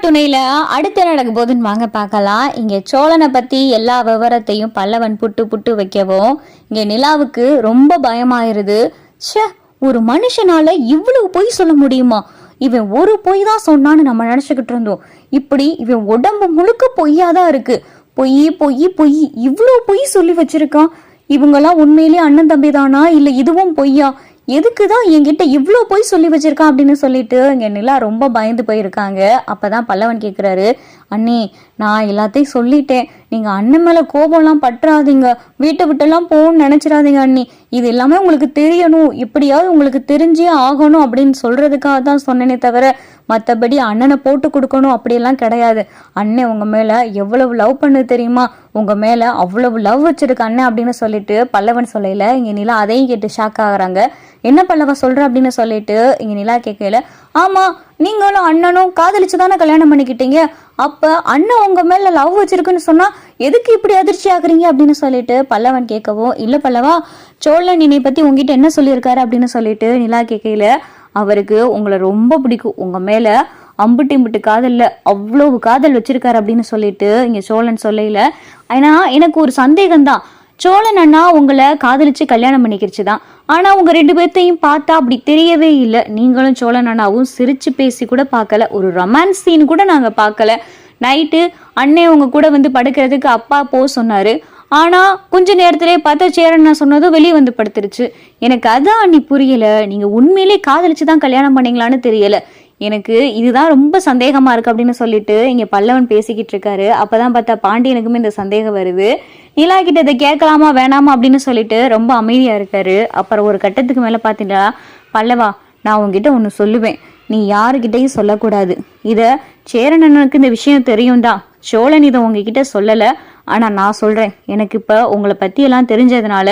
துணையில அடுத்து நடக்க போதுன்னு வாங்க பார்க்கலாம். இங்க சோழனை பத்தி எல்லா விவரத்தையும் பல்லவன் புட்டு புட்டு வைக்கவும் இங்க நிலாவுக்கு ரொம்ப பயமாயிருது. ஒரு மனுஷனால இவ்வளவு பொய் சொல்ல முடியுமா? இவன் ஒரு பொய் தான் சொன்னான்னு நம்ம நினைச்சுக்கிட்டு இருந்தோம். இப்படி இவன் உடம்பு முழுக்க பொய்யாதான் இருக்கு. பொய் பொய் பொய் இவ்வளவு பொய் சொல்லி வச்சிருக்கான். இவங்கெல்லாம் உண்மையிலேயே அண்ணன் தம்பி தானா இல்ல இதுவும் பொய்யா? எதுக்குதான் என்கிட்ட இவ்வளோ போய் சொல்லி வச்சிருக்கான் அப்படின்னு சொல்லிட்டு இங்க நிலா ரொம்ப பயந்து போயிருக்காங்க. அப்பதான் பல்லவன் கேட்குறாரு, அண்ணே நான் எல்லாத்தையும் சொல்லிட்டேன், நீங்க அண்ணன் மேல கோபம்லாம் பற்றாதீங்க, வீட்டை விட்டெல்லாம் போகணும்னு நினைச்சிடாதீங்க அண்ணி, இது எல்லாமே உங்களுக்கு தெரியணும், எப்படியாவது உங்களுக்கு தெரிஞ்சே ஆகணும் அப்படின்னு சொல்றதுக்காக தான் சொன்னேனே தவிர மற்றபடி அண்ணனை போட்டு கொடுக்கணும் அப்படியெல்லாம் கிடையாது. அண்ணன் உங்க மேல எவ்வளவு லவ் பண்ணு தெரியுமா, உங்க மேல அவ்வளவு லவ் வச்சிருக்க அண்ணன் அப்படின்னு சொல்லிட்டு பல்லவன் சொல்லல இங்க நிலா அதையும் கேட்டு ஷாக் ஆகுறாங்க. என்ன பல்லவா சொல்ற அப்படின்னு சொல்லிட்டு இங்க நிலா கேட்கல, ஆமா நீங்களும் அண்ணனும் காதலிச்சுதானே கல்யாணம் பண்ணிக்கிட்டீங்க, அப்ப அண்ணன் உங்க மேல லவ் வச்சிருக்குன்னு சொன்னா எதுக்கு இப்படி அதிர்ச்சி ஆகுறீங்க அப்படின்னு சொல்லிட்டு பல்லவன் கேட்கவும், இல்ல பல்லவா சோழன் என்னை பத்தி உங்ககிட்ட என்ன சொல்லியிருக்காரு அப்படின்னு சொல்லிட்டு நிலா கேட்கல, அவருக்கு உங்களை ரொம்ப பிடிக்கும், உங்க மேல அம்புட்டு காதல்ல அவ்வளவு காதல் வச்சிருக்காரு அப்படின்னு சொல்லிட்டு இங்க சோழன் சொல்லல. ஆனா எனக்கு ஒரு சந்தேகம்தான், சோழன் அண்ணா உங்களை காதலிச்சு கல்யாணம் பண்ணிக்கிடுச்சுதான், ஆனா உங்க ரெண்டு பேர்த்தையும் பார்த்தா அப்படி தெரியவே இல்லை. நீங்களும் சோழன் அண்ணாவும் சிரிச்சு பேசி கூட பார்க்கல, ஒரு ரொமான்ஸ் சீன் கூட நாங்க பார்க்கல. நைட்டு அண்ணே உங்க கூட வந்து படுக்கிறதுக்கு அப்பா போ சொன்னாரு, ஆனா கொஞ்ச நேரத்திலே பார்த்தா சேரண்ணா சொன்னதும் வெளியே வந்து படுத்துருச்சு. எனக்கு அதான் அண்ணி புரியல, நீங்க உண்மையிலே காதலிச்சுதான் கல்யாணம் பண்ணீங்களான்னு தெரியல, எனக்கு இதுதான் ரொம்ப சந்தேகமா இருக்கு அப்படின்னு சொல்லிட்டு இங்க பல்லவன் பேசிக்கிட்டு இருக்காரு. அப்பதான் பார்த்தா பாண்டியனுக்குமே இந்த சந்தேகம் வருது. நிலா கிட்ட இதை கேட்கலாமா வேணாமா அப்படின்னு சொல்லிட்டு ரொம்ப அமைதியா இருக்காரு. அப்புறம் ஒரு கட்டத்துக்கு மேல பாத்தீங்களா, பல்லவா நான் உங்ககிட்ட ஒண்ணு சொல்லுவேன், நீ யாருக்கிட்டையும் சொல்லக்கூடாது, இத சேரனனுக்கு இந்த விஷயம் தெரியும் தான், சோழன் இதை உங்ககிட்ட சொல்லல, ஆனா நான் சொல்றேன், எனக்கு இப்ப உங்களை பத்தி எல்லாம் தெரிஞ்சதுனால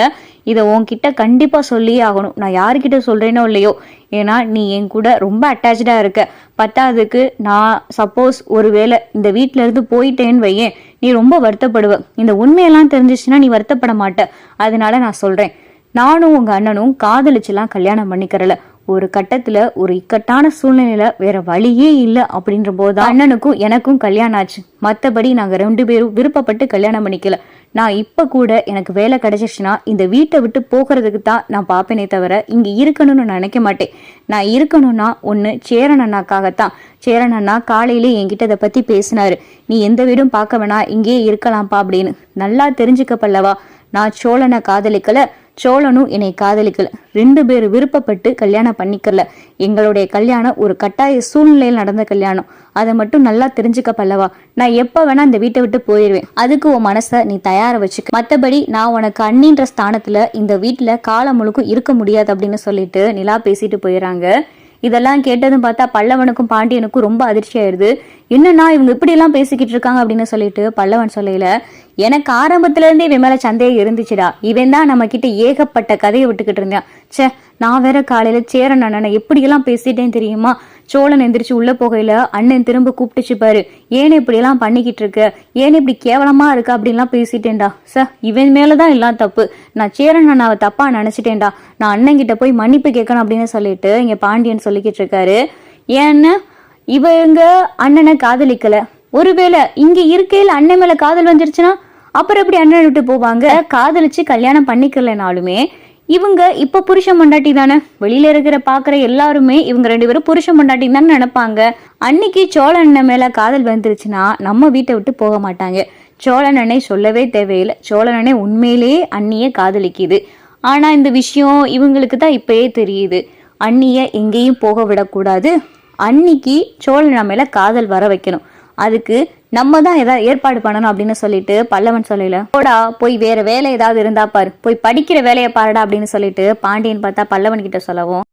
இதை உன்கிட்ட கண்டிப்பா சொல்லியே ஆகணும், நான் யாருக்கிட்ட சொல்றேனோ இல்லையோ, ஏன்னா நீ என் கூட ரொம்ப அட்டாச்சா இருக்க, பத்தாவதுக்கு நான் சப்போஸ் ஒருவேளை இந்த வீட்டுல இருந்து போயிட்டேன்னு வையேன், நீ ரொம்ப வருத்தப்படுவ, இந்த உண்மையெல்லாம் தெரிஞ்சிச்சுன்னா நீ வருத்தப்பட மாட்ட, அதனால நான் சொல்றேன், நானும் உங்க அண்ணனும் காதலிச்சுலாம் கல்யாணம் பண்ணிக்கிறல, ஒரு கட்டத்துல ஒரு இக்கட்டான சூழ்நிலையில வேற வழியே இல்லை அப்படின்ற போது அண்ணனுக்கும் எனக்கும் கல்யாணம் ஆச்சு, மத்தபடி நாங்க ரெண்டு பேரும் விருப்பப்பட்டு கல்யாணம் பண்ணிக்கல, நான் இப்ப கூட எனக்கு வேலை கிடைச்சிருச்சுன்னா இந்த வீட்டை விட்டு போகிறதுக்கு தான் நான் பாப்பேனே தவிர இங்க இருக்கணும்னு நினைக்க மாட்டேன். நான் இருக்கணும்னா ஒண்ணு சேரன் அண்ணாக்காகத்தான், சேரன் அண்ணா காலையிலே என்கிட்ட இதை பத்தி பேசினாரு, நீ எந்த வீடும் பார்க்க வேணா இங்கேயே இருக்கலாம்ப்பா அப்படின்னு. நல்லா தெரிஞ்சுக்க பல்லவா, நான் சோழனை காதலிக்கல, சோழனும் என்னை காதலிக்கல, ரெண்டு பேரும் விருப்பப்பட்டு கல்யாணம் பண்ணிக்கல, எங்களுடைய கல்யாணம் ஒரு கட்டாய சூழ்நிலையில் நடந்த கல்யாணம், அதை மட்டும் நல்லா தெரிஞ்சுக்க பல்லவா, நான் எப்ப வேணா இந்த வீட்டை விட்டு போயிடுவேன், அதுக்கு உன் மனசை நீ தயார வச்சுக்க, மற்றபடி நான் உனக்கு அண்ணின்ற ஸ்தானத்துல இந்த வீட்டுல காலம் முழுக்கும் இருக்க முடியாது அப்படின்னு சொல்லிட்டு நிலா பேசிட்டு போயிடறாங்க. இதெல்லாம் கேட்டதும் பார்த்தா பல்லவனுக்கும் பாண்டியனுக்கும் ரொம்ப அதிர்ச்சி ஆயிடுது. என்னன்னா இவங்க இப்படி எல்லாம் பேசிக்கிட்டு இருக்காங்க அப்படின்னு சொல்லிட்டு பல்லவன் சொல்லல, எனக்கு ஆரம்பத்துல இருந்தே இவன் மேல சந்தேகம் இருந்துச்சுடா, இவன் தான் நம்ம கிட்ட ஏகப்பட்ட கதையை விட்டுக்கிட்டு இருந்தான், சே நான் வேற காலையில சேரன் அண்ணனை எப்படியெல்லாம் பேசிட்டேன் தெரியுமா, சோழன் எந்திரிச்சு உள்ள போகையில அண்ணன் திரும்ப கூப்பிட்டுச்சு பாரு, ஏன்னு இப்படி எல்லாம் பண்ணிக்கிட்டு இருக்க, ஏன்னு இப்படி கேவலமா இருக்கு அப்படின்லாம் பேசிட்டேன்டா, இவன் மேலதான் எல்லாம் தப்பு, நான் சேரன் அண்ணாவை தப்பா நினைச்சிட்டேன்டா, நான் அண்ணன் கிட்ட போய் மன்னிப்பு கேட்கணும் அப்படின்னு சொல்லிட்டு இங்க பாண்டியன் சொல்லிக்கிட்டு இருக்காரு. ஏன்னு இவங்க அண்ணனை காதலிக்கல, ஒருவேளை இங்க இருக்கையில் அண்ணன் மேல காதல் வந்துருச்சுன்னா அப்புறம் எப்படி அண்ணனை விட்டு போவாங்க, காதலிச்சு கல்யாணம் பண்ணிக்கலனாலுமே இவங்க இப்ப புருஷன் பொண்டாட்டி தானே, வெளியில இருக்கிற பாக்குற எல்லாருமே இவங்க ரெண்டு பேரும் புருஷன் பொண்டாட்டி தானே நினைப்பாங்க. அன்னைக்கு சோழன் அண்ணன் மேல காதல் வந்துருச்சுன்னா நம்ம வீட்டை விட்டு போக மாட்டாங்க. சோழன் அண்ணனை சொல்லவே தேவையில்லை, சோழன் அண்ணன் உண்மையிலேயே அண்ணிய காதலிக்குது, ஆனா இந்த விஷயம் இவங்களுக்கு தான் இப்பயே தெரியுது, அண்ணிய எங்கேயும் போக விடக்கூடாது, அன்னிக்கு சோழன் மேல காதல் வர வைக்கணும், அதுக்கு நம்ம தான் ஏதாவது ஏற்பாடு பண்ணணும் அப்படின்னு சொல்லிட்டு பல்லவன் சொல்லல, போடா போய் வேற வேலை ஏதாவது இருந்தா பாரு, போய் படிக்கிற வேலையை பாருடா அப்படின்னு சொல்லிட்டு பாண்டியன் பார்த்தா பல்லவன் கிட்ட சொல்லவும்